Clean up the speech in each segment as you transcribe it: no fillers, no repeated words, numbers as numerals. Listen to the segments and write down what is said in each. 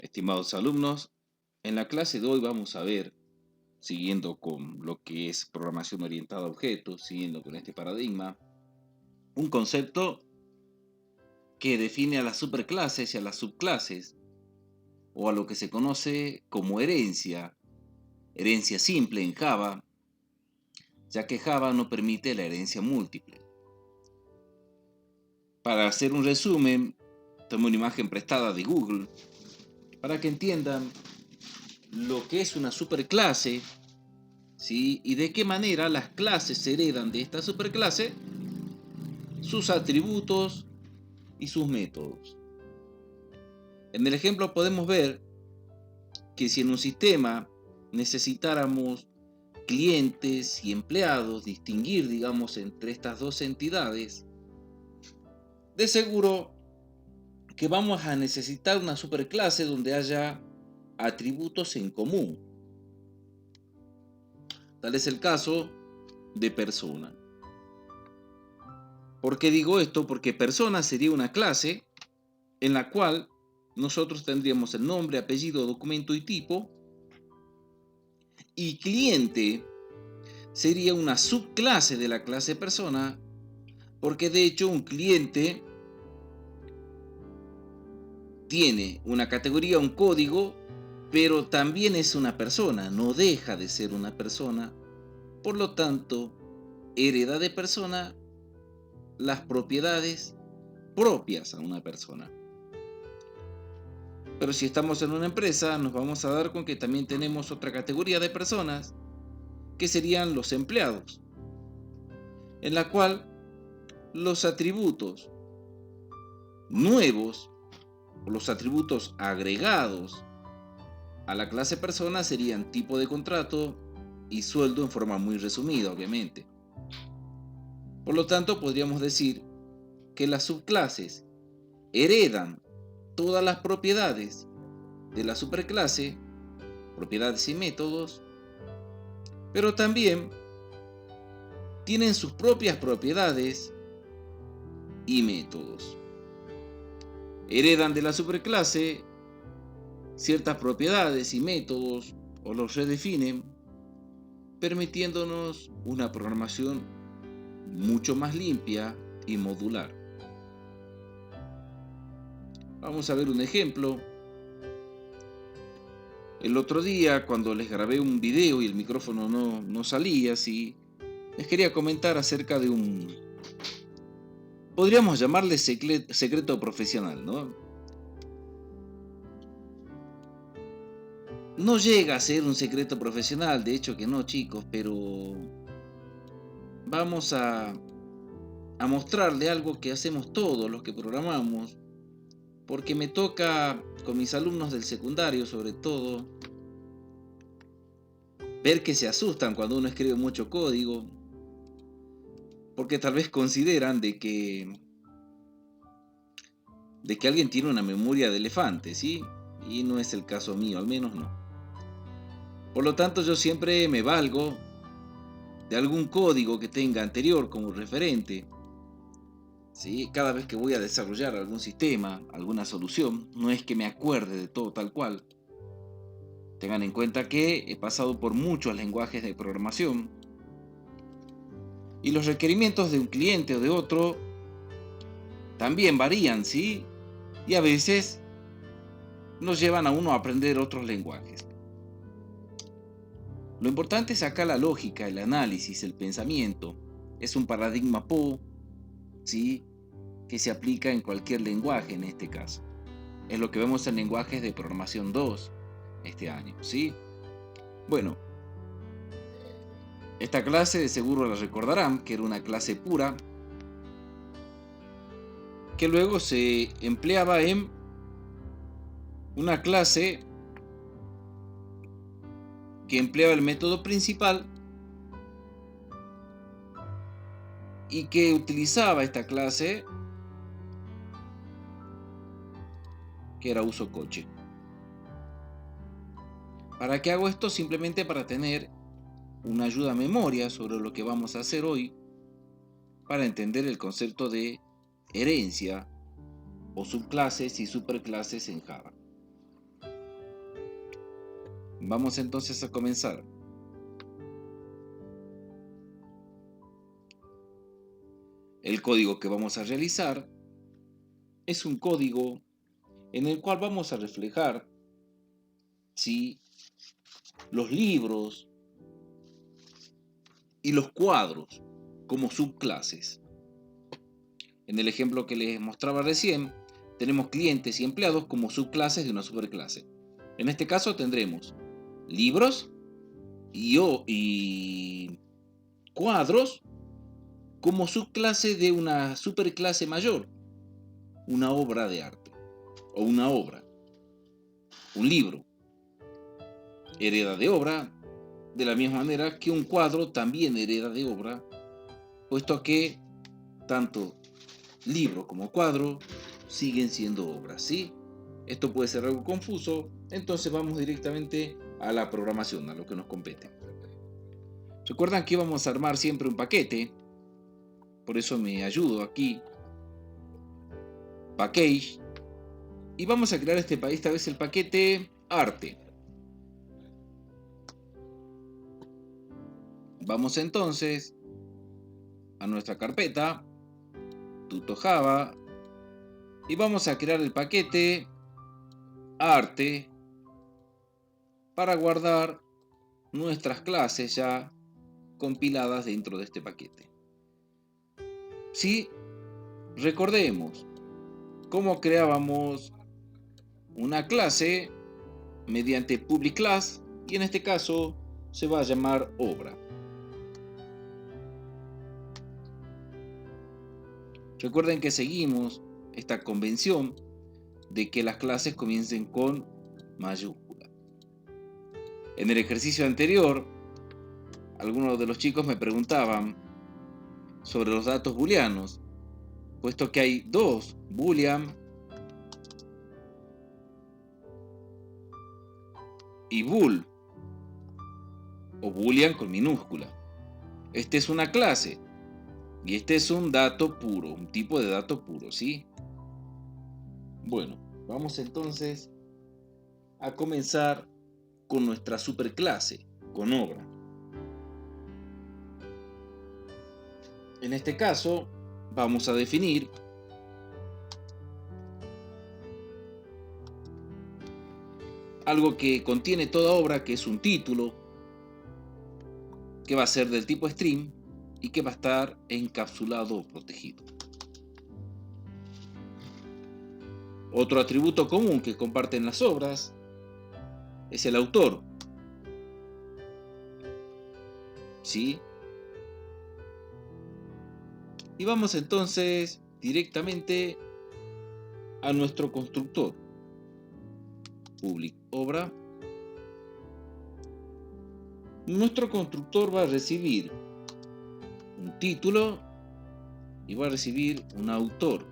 Estimados alumnos, en la clase de hoy vamos a ver, siguiendo con lo que es programación orientada a objetos, siguiendo con este paradigma, un concepto que define a las superclases y a las subclases, o a lo que se conoce como herencia simple en Java, ya que Java no permite la herencia múltiple. Para hacer un resumen, tomé una imagen prestada de Google para que entiendan lo que es una superclase, ¿sí? Y de qué manera las clases heredan de esta superclase sus atributos y sus métodos. En el ejemplo podemos ver que si en un sistema necesitáramos clientes y empleados, distinguir, digamos, entre estas dos entidades, de seguro que vamos a necesitar una superclase donde haya atributos en común. Tal es el caso de persona. ¿Por qué digo esto? Porque persona sería una clase en la cual nosotros tendríamos el nombre, apellido, documento y tipo, y cliente sería una subclase de la clase persona, porque de hecho un cliente tiene una categoría, un código, pero también es una persona, no deja de ser una persona, por lo tanto, hereda de persona las propiedades propias a una persona. Pero si estamos en una empresa, nos vamos a dar con que también tenemos otra categoría de personas, que serían los empleados, en la cual los atributos nuevos, o los atributos agregados a la clase persona serían tipo de contrato y sueldo en forma muy resumida, obviamente. Por lo tanto, podríamos decir que las subclases heredan todas las propiedades de la superclase, propiedades y métodos, pero también tienen sus propias propiedades y métodos. Heredan de la superclase ciertas propiedades y métodos o los redefinen, permitiéndonos una programación mucho más limpia y modular. Vamos a ver un ejemplo. El otro día, cuando les grabé un video y el micrófono no salía así, les quería comentar acerca de podríamos llamarle secreto profesional, ¿no? No llega a ser un secreto profesional, de hecho que no, chicos, pero vamos a mostrarle algo que hacemos todos los que programamos, porque me toca con mis alumnos del secundario, sobre todo, ver que se asustan cuando uno escribe mucho código, porque tal vez consideran de que alguien tiene una memoria de elefante, ¿sí? Y no es el caso mío, al menos no. Por lo tanto, yo siempre me valgo de algún código que tenga anterior como referente, ¿sí? Cada vez que voy a desarrollar algún sistema, alguna solución, no es que me acuerde de todo tal cual. Tengan en cuenta que he pasado por muchos lenguajes de programación y los requerimientos de un cliente o de otro también varían, ¿sí? Y a veces nos llevan a uno a aprender otros lenguajes. Lo importante es acá la lógica, el análisis, el pensamiento. Es un paradigma PO, ¿sí? Que se aplica en cualquier lenguaje en este caso. Es lo que vemos en lenguajes de programación 2 este año, ¿sí? Bueno, esta clase de seguro la recordarán, que era una clase pura, que luego se empleaba en una clase que empleaba el método principal y que utilizaba esta clase que era uso coche. ¿Para qué hago esto? Simplemente para tener una ayuda a memoria sobre lo que vamos a hacer hoy, para entender el concepto de herencia o subclases y superclases en Java. Vamos entonces a comenzar. El código que vamos a realizar es un código en el cual vamos a reflejar, ¿sí?, los libros y los cuadros como subclases. En el ejemplo que les mostraba recién, tenemos clientes y empleados como subclases de una superclase. En este caso tendremos libros y cuadros como subclase de una superclase mayor, una obra de arte o una obra. Un libro hereda de obra de la misma manera que un cuadro también hereda de obra, puesto que tanto libro como cuadro siguen siendo obras, ¿sí? Esto puede ser algo confuso, entonces vamos directamente a la programación, a lo que nos compete. Recuerdan que íbamos a armar siempre un paquete, por eso me ayudo aquí, package, y vamos a crear esta vez el paquete arte. Vamos entonces a nuestra carpeta, tuto.java, y vamos a crear el paquete arte para guardar nuestras clases ya compiladas dentro de este paquete. Si recordemos cómo creábamos una clase mediante public class, y en este caso se va a llamar obra. Recuerden que seguimos esta convención de que las clases comiencen con mayúscula. En el ejercicio anterior, algunos de los chicos me preguntaban sobre los datos booleanos, puesto que hay dos, boolean y bool, o boolean con minúscula. Este es una clase y este es un dato puro, un tipo de dato puro, ¿sí? Bueno, vamos entonces a comenzar con nuestra superclase, con obra. En este caso, vamos a definir algo que contiene toda obra, que es un título, que va a ser del tipo string y que va a estar encapsulado o protegido. Otro atributo común que comparten las obras es el autor, ¿sí? Y vamos entonces directamente a nuestro constructor. Public obra. Nuestro constructor va a recibir un título y va a recibir un autor.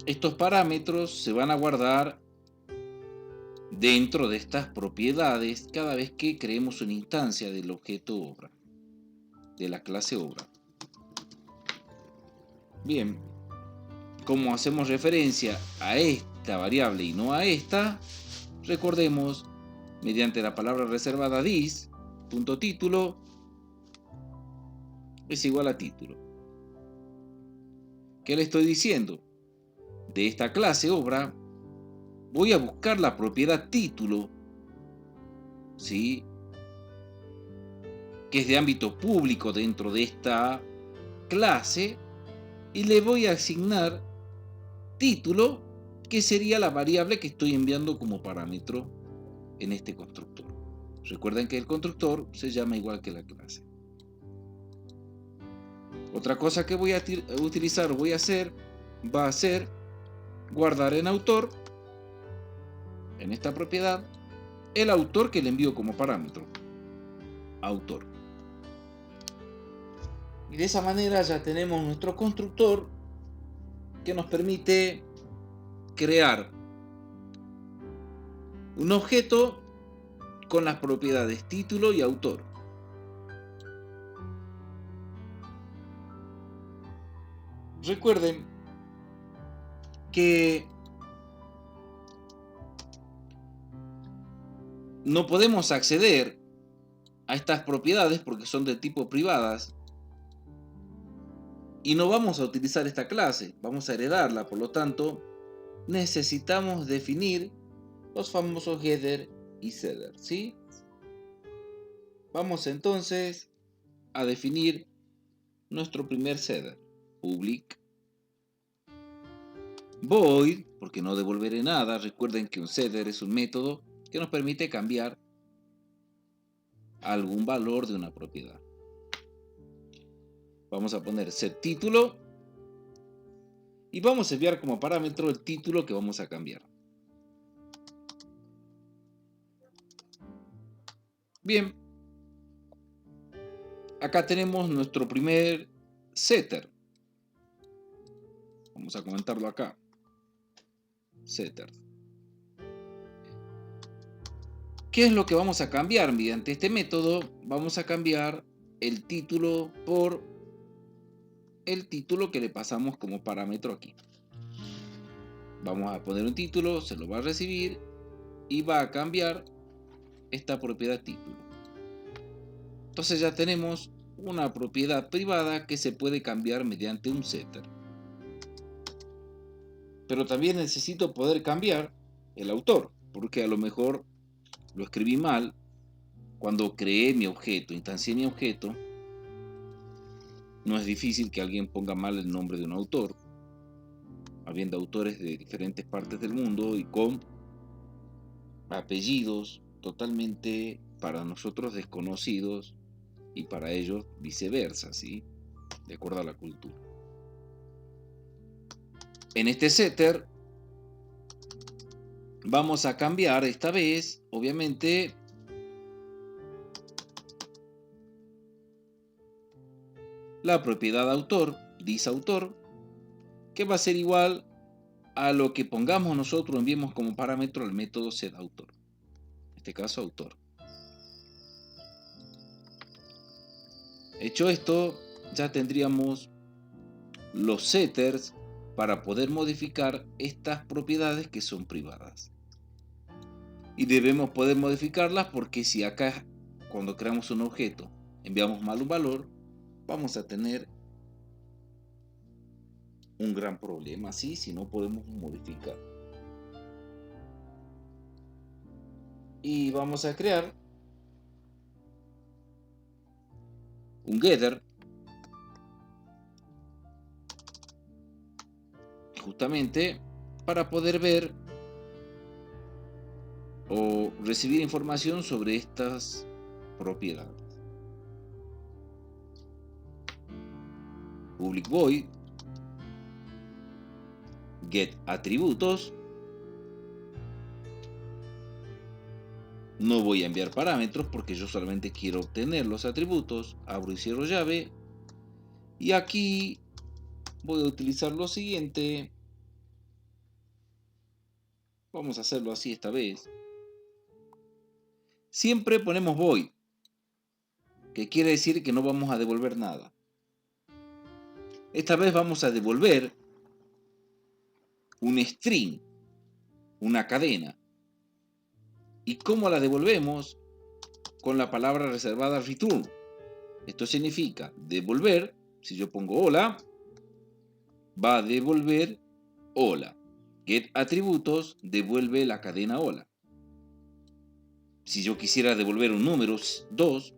Estos parámetros se van a guardar dentro de estas propiedades cada vez que creemos una instancia del objeto obra, de la clase obra. Bien, como hacemos referencia a esta variable y no a esta, recordemos, mediante la palabra reservada this, punto título, es igual a título. ¿Qué le estoy diciendo? De esta clase obra voy a buscar la propiedad título, ¿sí?, que es de ámbito público dentro de esta clase, y le voy a asignar título, que sería la variable que estoy enviando como parámetro en este constructor. Recuerden que el constructor se llama igual que la clase. Otra cosa que voy a utilizar, va a ser guardar en autor, en esta propiedad, el autor que le envío como parámetro. Autor. Y de esa manera ya tenemos nuestro constructor que nos permite crear un objeto con las propiedades título y autor. Recuerden que no podemos acceder a estas propiedades porque son de tipo privadas y no vamos a utilizar esta clase, vamos a heredarla. Por lo tanto, necesitamos definir los famosos header y setter, ¿sí? Vamos entonces a definir nuestro primer setter, public void, porque no devolveré nada. Recuerden que un setter es un método que nos permite cambiar algún valor de una propiedad. Vamos a poner set título y vamos a enviar como parámetro el título que vamos a cambiar. Bien, acá tenemos nuestro primer setter. Vamos a comentarlo acá. Setter. ¿Qué es lo que vamos a cambiar? Mediante este método vamos a cambiar el título por el título que le pasamos como parámetro aquí. Vamos a poner un título, se lo va a recibir y va a cambiar esta propiedad título. Entonces ya tenemos una propiedad privada que se puede cambiar mediante un setter. Pero también necesito poder cambiar el autor, porque a lo mejor lo escribí mal cuando creé mi objeto, instancié mi objeto. No es difícil que alguien ponga mal el nombre de un autor, habiendo autores de diferentes partes del mundo y con apellidos totalmente para nosotros desconocidos y para ellos viceversa, ¿sí? De acuerdo a la cultura. En este setter vamos a cambiar esta vez, obviamente, la propiedad autor, disautor, que va a ser igual a lo que pongamos nosotros, enviemos como parámetro al método setAutor. En este caso, autor. Hecho esto, ya tendríamos los setters para poder modificar estas propiedades que son privadas. Y debemos poder modificarlas porque si acá, cuando creamos un objeto, enviamos mal un valor, vamos a tener un gran problema, ¿sí? Si no podemos modificar. Y vamos a crear un getter justamente para poder ver o recibir información sobre estas propiedades. Public void get atributos. No voy a enviar parámetros porque yo solamente quiero obtener los atributos. Abro y cierro llave. Y aquí voy a utilizar lo siguiente. Vamos a hacerlo así esta vez. Siempre ponemos void, que quiere decir que no vamos a devolver nada. Esta vez vamos a devolver un string, una cadena. ¿Y cómo la devolvemos? Con la palabra reservada return. Esto significa devolver. Si yo pongo hola, va a devolver hola. Get atributos devuelve la cadena hola. Si yo quisiera devolver un número 2,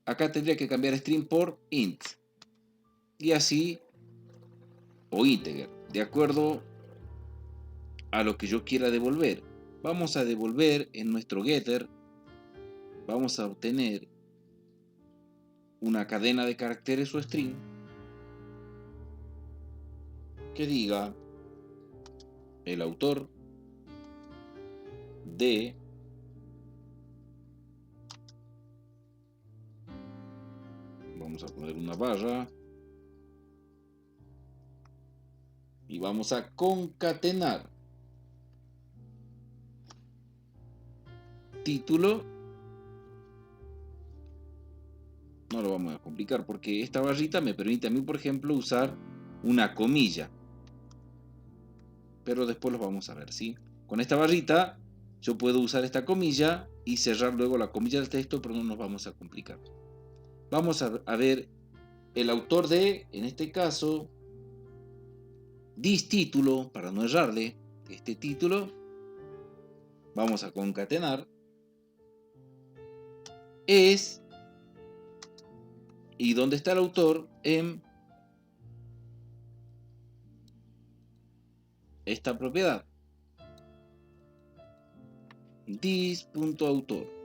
acá tendría que cambiar string por int. Y así, o integer, de acuerdo a lo que yo quiera devolver. Vamos a devolver en nuestro getter, vamos a obtener una cadena de caracteres o string que diga el autor de vamos a poner una barra y vamos a concatenar título No lo vamos a complicar porque esta barrita me permite a mí, por ejemplo, usar una comilla. Pero después los vamos a ver, ¿sí? Con esta barrita yo puedo usar esta comilla y cerrar luego la comilla del texto, pero no nos vamos a complicar. Vamos a ver el autor de, en este caso, título, para no errarle, este título. Vamos a concatenar. Es, y dónde está el autor, en esta propiedad. This.autor.